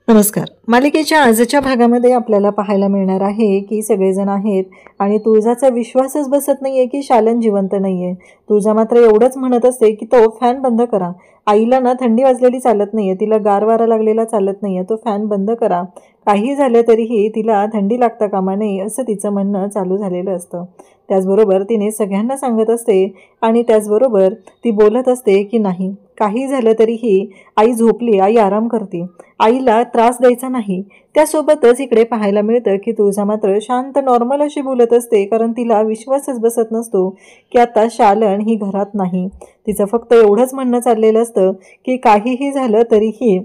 नमस्कार. मालिकेच्या आजच्या भागामध्ये आपल्याला पाहायला मिळणार आहे की सगळेजण आहेत आणि तुळजाचा विश्वासच बसत नाहीये की शालन जिवंत नाहीये. तुळजा मात्र एवढंच म्हणत असते की तो फॅन बंद करा. आईला ना थंडी वाजलेली चालत नाहीये, तिला गार वारा लागलेला चालत नाहीये, तो फॅन बंद करा. काही झालं तरीही तिला थंडी लागता कामा नये असं तिचं म्हणणं चालू झालेलं असतं. त्याचबरोबर तिने सगळ्यांना सांगत असते आणि त्याचबरोबर ती बोलत असते की नाही, काही झालं तरीही आई झोपली, आई आराम करते, आईला त्रास द्यायचा नाही. त्यासोबतच इकडे पाहायला मिळतं की तुळजा मात्र शांत नॉर्मल अशी बोलत असते, कारण तिला विश्वासच बसत नसतो की आता शालन ही घरात नाही. तिचं फक्त एवढंच म्हणणं चाललेलं असतं की काहीही झालं तरीही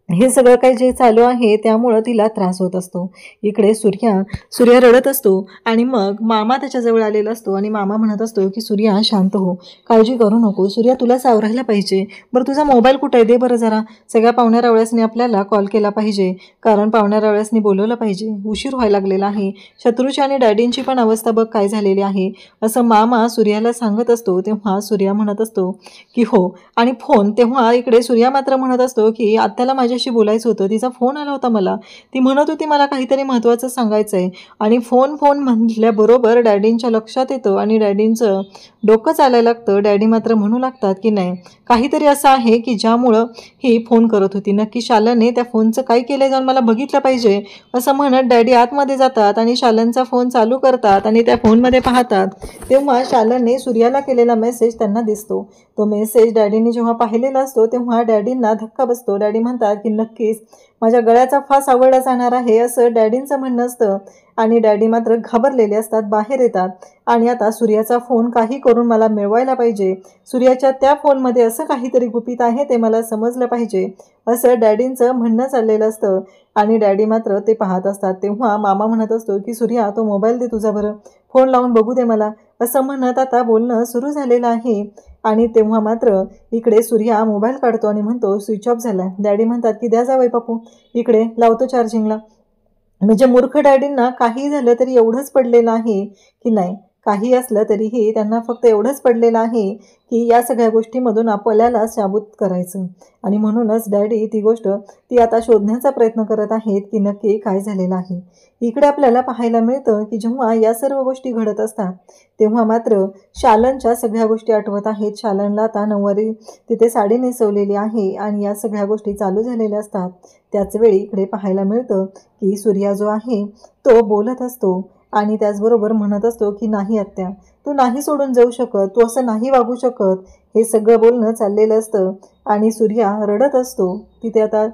हे सगळं काही जे चालू आहे त्यामुळं तिला त्रास होत असतो. इकडे सूर्या रडत असतो आणि मग मामा त्याच्याजवळ आलेला असतो आणि मामा म्हणत असतो की सूर्या शांत हो, काळजी करू नको, सूर्या तुला सावरायला पाहिजे. बरं तुझा मोबाईल कुठं आहे, दे बरं जरा. सगळ्या पाहुण्या रावळ्यासनी आपल्याला कॉल केला पाहिजे, कारण पाहुण्या रावळ्यासनी बोलवलं पाहिजे, उशीर व्हायला लागलेला आहे. शत्रूची आणि डॅडींची पण अवस्था बघ काय झालेली आहे, असं मामा सूर्याला सांगत असतो. तेव्हा सूर्या म्हणत असतो की हो. आणि फोन, तेव्हा इकडे सूर्या मात्र म्हणत असतो की आत्याला माझ्याशी बोलायचं होतं, तिचा फोन आला होता मला, ती म्हणत होती मला काहीतरी महत्त्वाचं सांगायचं आहे. आणि फोन म्हटल्याबरोबर डॅडींच्या लक्षात येतं आणि डॅडींचं डोकं चालायला लागतं. डॅडी मात्र म्हणू लागतात की नाही, काहीतरी असं आहे की ज्यामुळं ही फोन करत होती. नक्की शालनने त्या फोनचं काय केलं जाऊन मला बघितलं पाहिजे असं म्हणत डॅडी आतमध्ये जातात आणि शालनचा फोन चालू करतात आणि त्या फोनमध्ये पाहतात. तेव्हा शालनने सूर्याला केलेला मेसेज त्यांना दिसतो. तो मेसेज डॅडीने जेव्हा पाहिलेला असतो तेव्हा डॅडींना धक्का बसतो. डॅडी म्हणतात की नक्कीच माझ्या गळ्याचा फास आवडला जाणार आहे असं डॅडींचं म्हणणं असतं. आणि डॅडी मात्र घाबरलेले असतात, बाहेर येतात आणि आता सूर्याचा फोन काही करून मला मिळवायला पाहिजे, सूर्याच्या त्या फोनमध्ये असं काहीतरी गुपित आहे ते मला समजलं पाहिजे असं डॅडींचं म्हणणं चाललेलं असतं. आणि डॅडी मात्र ते पाहत असतात. तेव्हा मामा म्हणत असतो की सूर्या तो मोबाईल दे तुझा बरं, फोन लावून बघू दे मला, असं म्हणत आता बोलणं सुरू झालेलं आहे. आणि तेव्हा मात्र इकडे सूर्या मोबाईल काढतो आणि म्हणतो स्विच ऑफ झाला. डॅडी म्हणतात की द्या जावई बापू, इकडे लावतो चार्जिंगला. म्हणजे मूर्ख डॅडींना काही झालं तरी एवढंच पडलेलं आहे की नाही, काही असलं तरीही त्यांना फक्त एवढंच पडलेलं आहे की या सगळ्या गोष्टीमधून आपल्याला शाबूत करायचं. आणि म्हणूनच डॅडी ती गोष्ट ती आता शोधण्याचा प्रयत्न करत आहेत की नक्की काय झालेलं आहे. इकडे आपल्याला पाहायला मिळतं की जेव्हा या सर्व गोष्टी घडत असतात तेव्हा मात्र शालनच्या सगळ्या गोष्टी आठवत आहेत. शालनला आता नऊवारी तिथे साडी नेसवलेली आहे आणि या सगळ्या गोष्टी चालू झालेल्या असतात. त्याचवेळी इकडे पाहायला मिळतं की सूर्या जो आहे तो बोलत असतो आणि त्याचबरोबर म्हणत असतो की नाही आत्या, तू नाही सोडून जाऊ शकत, तू असं नाही वागू शकत, हे सगळं बोलणं चाललेलं असतं. आणि सूर्या रडत असतो. तिथे आता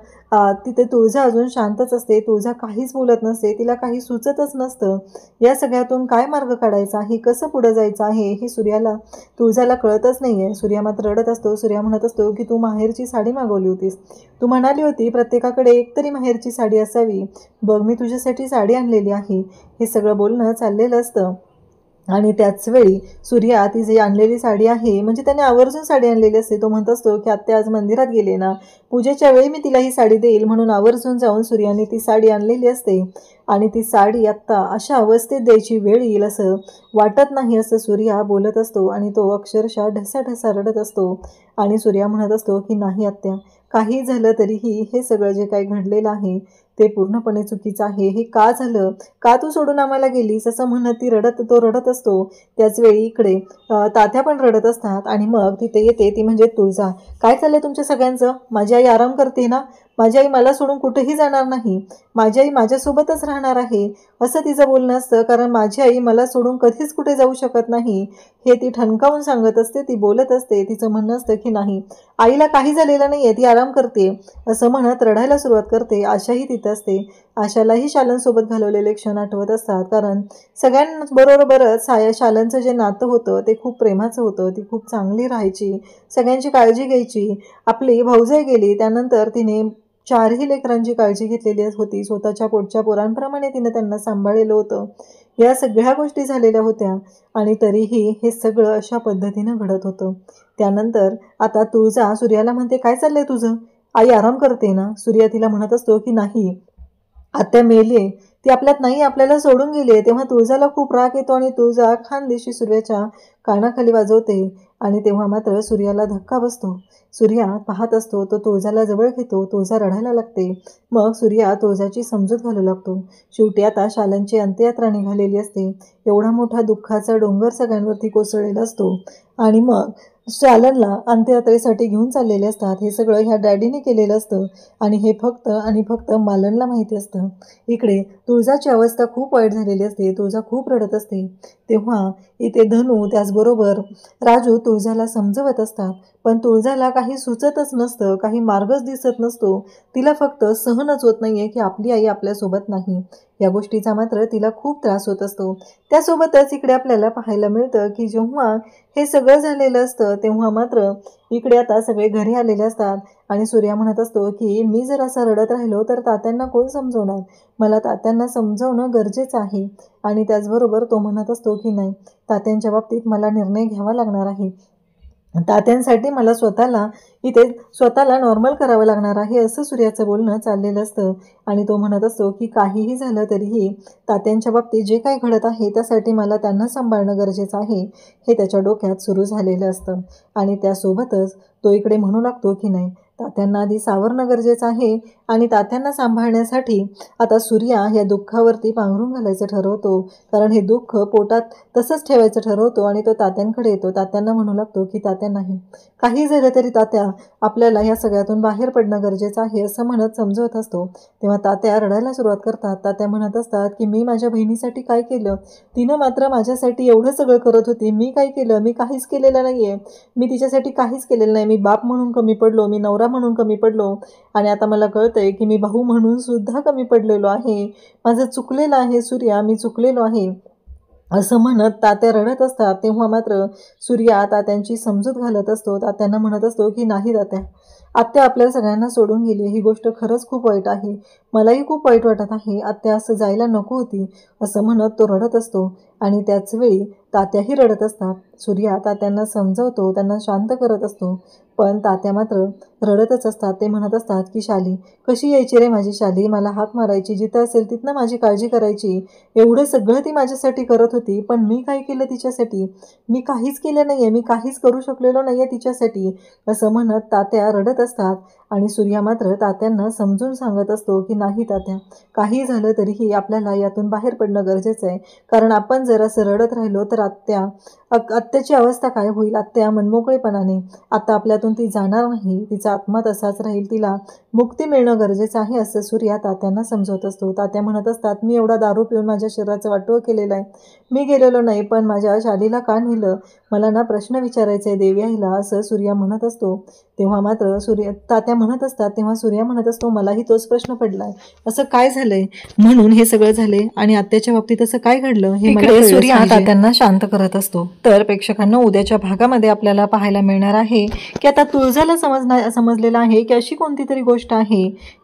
तिथे तुळजा अजून शांतच असते. तुळजा काहीच बोलत नसते, तिला काही सुचतच नसतं. या सगळ्यातून काय मार्ग काढायचा आहे, कसं पुढं जायचं आहे हे तुळजाला कळतच नाही आहे. सूर्या मात्र रडत असतो. सूर्या म्हणत असतो की तू माहेरची साडी मागवली होतीस, तू म्हणाली होती प्रत्येकाकडे एक तरी माहेरची साडी असावी, बघ मी तुझ्यासाठी साडी आणलेली आहे, हे सगळं बोलणं चाललेलं असतं. आणि त्याचवेळी सूर्या ती जी आणलेली साडी आहे, म्हणजे त्याने आवर्जून साडी आणलेली असते, तो म्हणत असतो की आत्या आज मंदिरात गेले ना, पूजेच्या वेळी मी तिला ही साडी देईल म्हणून आवर्जून जाऊन सूर्याने ती साडी आणलेली असते. आणि ती साडी आत्ता अशा अवस्थेत द्यायची वेळ येईल असं वाटत नाही असं सूर्या बोलत असतो. आणि तो अक्षरशः ढसाढसा रडत असतो. आणि सूर्या म्हणत असतो की नाही आत्या, काही झालं तरीही हे सगळं जे काही घडलेलं आहे ते पूर्णपणे चुकीचं आहे. हे का झालं, का तू सोडून आम्हाला गेलीस, असं म्हणत तो रडत असतो. त्याचवेळी इकडे तात्या पण रडत असतात. आणि मग तिथे येते ती म्हणजे तुळजा. काय चाललंय तुमच्या सगळ्यांचं, माझी आई आराम करते ना, माझी आई मला सोडून कुठेही जाणार नाही, माझी आई माझ्यासोबतच राहणार आहे असं तिचं बोलणं असतं. कारण माझी आई मला सोडून कधीच कुठे जाऊ शकत नाही हे ती ठणकावून सांगत असते, ती बोलत असते. तिचं म्हणणं असतं की नाही, आईला काही झालेलं नाही आहे, ती आराम करते असं म्हणत रडायला सुरुवात करते. आशाही तिथं असते. आशालाही शालनसोबत घालवलेले क्षण आठवत असतात, कारण सगळ्यांबरोबरच शालनचं जे नातं होतं ते खूप प्रेमाचं होतं. ती खूप चांगली राहायची, सगळ्यांची काळजी घ्यायची. आपली भाऊजाई गेली त्यानंतर तिने 4ही लेकरांची काळजी घेतलेली होती, स्वतःच्या पोटच्या पोरांप्रमाणे तिने त्यांना सांभाळलेलं होतं. या सगळ्या गोष्टी झालेल्या होत्या आणि तरीही हे सगळं अशा पद्धतीनं घडत होतं. त्यानंतर आता तुळजा सूर्याला म्हणते काय चाललंय तुझं, आई आराम करते ना. सूर्या तिला म्हणत असतो की नाही आत्या मेली आहे, ती आपल्यात नाही, आपल्याला सोडून गेली आहे. तेव्हा तुळजाला खूप राग येतो आणि तुळजा खानदेशी सूर्याच्या कानाखाली वाजवते आणि तेव्हा मात्र सूर्याला धक्का बसतो. सूर्या पाहत असतो, तो तुळजाला जवळ घेतो. तुळजा रडायला लागते. मग सूर्या तुळजाची समजूत घालू लागतो. शेवटी आता शालनची अंत्ययात्रा निघालेली असते. एवढा मोठा दुःखाचा डोंगर सगळ्यांवरती कोसळलेला असतो आणि मग शालनला अंत्ययात्रेसाठी घेऊन चाललेले असतात. हे सगळं ह्या डॅडीने केलेलं असतं आणि हे फक्त आणि फक्त मालनला माहिती असतं. इकडे तुळजाची अवस्था खूप वाईट झालेली असते. तुळजा खूप रडत असते. तेव्हा इथे धनू त्याचबरोबर राजू तुळजाला समजवत असतात. पण तुळजाला काही सुचतच नसतं, काही मार्गच दिसत नसतो. तिला फक्त सहनच होत नाहीये की आपली आई आपल्यासोबत नाही. या गोष्टीचा मात्र तिला खूप त्रास होत असतो. त्यासोबतच इकडे आपल्याला पाहायला मिळतं की जेव्हा हे सगळं झालेलं असतं तेव्हा मात्र इकडे आता सगळे घरी आलेले असतात आणि सूर्या म्हणत असतो की मी जर असं रडत राहिलो तर तात्यांना कोण समजवणार, मला तात्यांना समजवणं गरजेचं आहे. आणि त्याचबरोबर तो म्हणत असतो की नाही, तात्यांच्या बाबतीत मला निर्णय घ्यावा लागणार आहे. तात्यांसाठी मला स्वतःला नॉर्मल करावं लागणार आहे, असं सूर्याचं बोलणं चाललेलं असतं. आणि तो म्हणत असतो की काहीही झालं तरीही तात्यांच्या बाबतीत जे काही घडत आहे त्यासाठी मला त्यांना सांभाळणं गरजेचं आहे, हे त्याच्या डोक्यात सुरू झालेलं असतं. आणि त्यासोबतच तो इकडे म्हणू लागतो की नाही, तात्यांना आधी सावरणं गरजेचं आहे. आणि तात्यांना सांभाळण्यासाठी आता सूर्या या दुःखावरती पांघरून घालायचं ठरवतो, कारण हे दुःख पोटात तसंच ठेवायचं ठरवतो. आणि तो तात्यांकडे येतो. तात्यांना म्हणू लागतो की तात्या नाही, काही झालं तरी तात्या आपल्याला ह्या सगळ्यातून बाहेर पडणं गरजेचं आहे, असं म्हणत समजवत असतो. तेव्हा तात्या रडायला सुरुवात करतात. तात्या म्हणत असतात की मी माझ्या बहिणीसाठी काय केलं, तिनं मात्र माझ्यासाठी एवढं सगळं करत होती, मी काय केलं, मी काहीच केलेलं नाही आहे, मी तिच्यासाठी काहीच केलेलं नाही, मी बाप म्हणून कमी पडलो, मी नवरा म्हणून कमी पडलो आणि आता मला कळतंय की मी भाऊ म्हणून सुद्धा कमी पडलेलो आहे, माझं चुकलेलं आहे सूर्या, मी चुकलेलो आहे, असं म्हणत तात्या रडत असतात. तेव्हा मात्र सूर्या तात्यांची समजूत घालत असतो. तात्यांना म्हणत असतो की नाही तात्या, आत्या आपल्या सगळ्यांना सोडून गेली, ही गोष्ट खरंच खूप वाईट आहे, मलाही खूप वाईट वाटत आहे, आत्या असं जायला नको होती, असं म्हणत तो रडत असतो. आणि त्याचवेळी तात्याही रडत असतात. सूर्या तात्यांना समजवतो, त्यांना शांत करत असतो. पण तात्या मात्र रडतच असतात. ते म्हणत असतात की शाली कशी यायची रे माझी शाली, मला हाक मारायची, जिथं असेल तिथनं माझी काळजी करायची, एवढं सगळं ती माझ्यासाठी करत होती, पण मी काय केलं तिच्यासाठी, मी काहीच केलं नाही आहे, मी काहीच करू शकलेलो नाही आहे तिच्यासाठी, असं म्हणत तात्या रडत असतात. आणि सूर्या मात्र तात्यांना समजून सांगत असतो की नाही तात्या, काही झालं तरीही आपल्याला यातून बाहेर पडणं गरजेचं आहे, कारण आपण जर असं रडत राहिलो तर आत्याची अवस्था काय होईल, आत्या मनमोकळेपणाने आता आपल्यातून ती जाणार नाही, तिचा आत्मा तसाच राहील, तिला मुक्ती मिळणं गरजेचं आहे, असं सूर्या तात्यांना समजवत असतो. तात्या म्हणत असतात मी एवढा दारू पिऊन माझ्या शरीराचं वाटोळं केलेलं आहे, मी गेलेलो नाही, पण माझ्या शालीला का नेलं, मला ना प्रश्न विचारायचा आहे देवी आईला, असं सूर्या म्हणत असतो. तेव्हा मात्र तात्या म्हणत असतात, तेव्हा सूर्या म्हणत असतो मलाही तोच प्रश्न पडलाय, असं काय झालंय म्हणून हे सगळं झाले आणि आत्याच्या बाबतीत असं काय घडलं हे मला सूर्या तात्यांना शांत करत असतो. तर प्रेक्षकांना उद्याच्या भागामध्ये आपल्याला पाहायला मिळणार आहे की आता तुळजाला समजलेलं आहे की अशी कोणती तरी गोष्ट आहे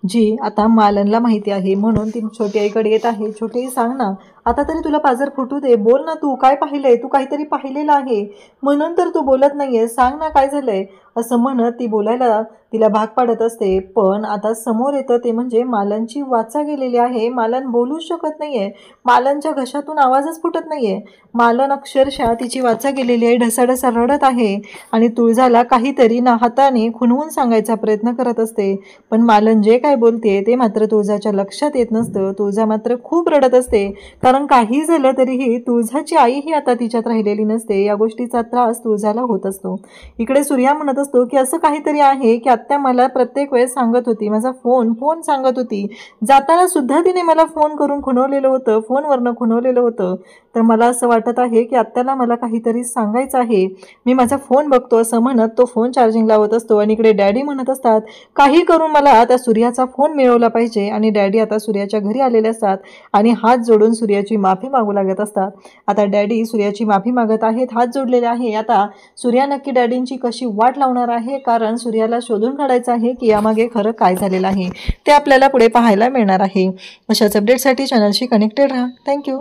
जी आता मालनला माहिती आहे, म्हणून ती छोटी आईकडे येत आहे. छोटी आई सांग ना, आता तरी तुला पाजर फुटू दे, बोल ना, तू काय पाहिलंय, तू काहीतरी पाहिलेलं आहे म्हणून तर तू बोलत नाहीये, सांग ना काय झालंय, असं म्हणत ती बोलायला तिला भाग पाडत असते. पण आता समोर येतं ते म्हणजे मालनची वाचा गेलेली आहे, मालन बोलूच शकत नाहीये, मालनच्या घशातून आवाजच फुटत नाहीये, मालन अक्षरशः तिची वाचा गेलेली आहे, ढसाढसा रडत आहे आणि तुळजाला काहीतरी ना हाताने खुणवून सांगायचा प्रयत्न करत असते. पण मालन जे काय बोलते ते मात्र तुळजाच्या लक्षात येत नसतं. तुळजा मात्र खूप रडत असते, कारण काही झालं तरीही तुळजाची आई ही आता तिच्यात राहिलेली नसते, या गोष्टीचा त्रास तुळजाला होत असतो. इकडे सूर्या म्हणत असतो की असं काहीतरी आहे की आत्या मला प्रत्येक वेळेस सांगत होती, माझा फोन सांगत होती, जाताना सुद्धा तिने मला फोन करून खुणवलेलं होतं, फोनवरनं खुणवलेलं होतं, तर मला असं वाटत आहे की आत्याला मला काहीतरी सांगायचं आहे, मी माझा फोन बघतो, असं म्हणत तो फोन चार्जिंग लावत असतो. आणि इकडे डॅडी म्हणत असतात काही करून मला त्या सूर्याचा फोन मिळवला पाहिजे. आणि डॅडी आता सूर्याच्या घरी आलेले असतात आणि हात जोडून सूर्याची माफी मागू लागत असतात. आता डॅडी सूर्याची माफी मागत आहेत, हात जोडलेले आहे. आता सूर्या नक्की डॅडींची कशी वाट लावणार आहे, कारण सूर्याला शोधून काढायचं आहे की यामागे खरं काय झालेलं आहे ते आपल्याला पुढे पाहायला मिळणार आहे. अशाच अपडेटसाठी चॅनलशी कनेक्टेड राहा. थँक्यू.